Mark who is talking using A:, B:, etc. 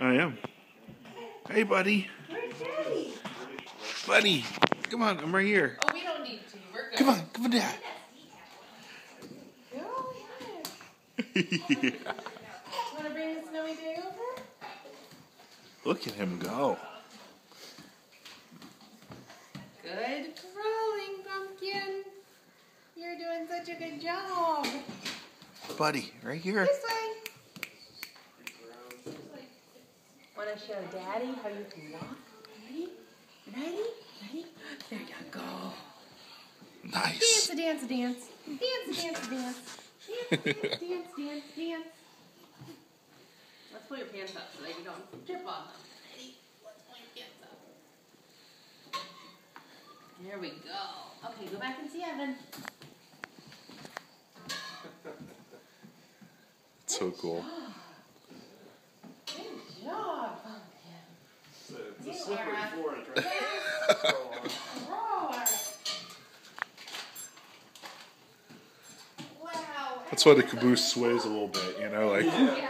A: I am. Hey, buddy.
B: Where's Daddy?
A: Buddy, come on, I'm right here.
B: Oh, we don't need to. We're good.
A: Come on, Dad.
B: Go ahead.
A: Yeah.
B: Want to bring the snowy day over?
A: Look at him go.
B: Good crawling, Pumpkin. You're doing such a good job.
A: Buddy, right here.
B: This way. Want to show Daddy how you can walk? Ready? Ready? Ready? There you go.
A: Nice.
B: Dance, dance, dance. Dance, dance, dance. Dance, dance, dance, dance, dance. Let's pull your pants up so that you don't trip on them. Ready? Let's pull your pants up. There we go. Okay, go back and see Evan.
A: So cool.
B: Good job, Pumpkin.
C: It's a slippery floor.
B: Wow.
A: That's why the caboose sways a little bit, you know, like.
B: Yeah.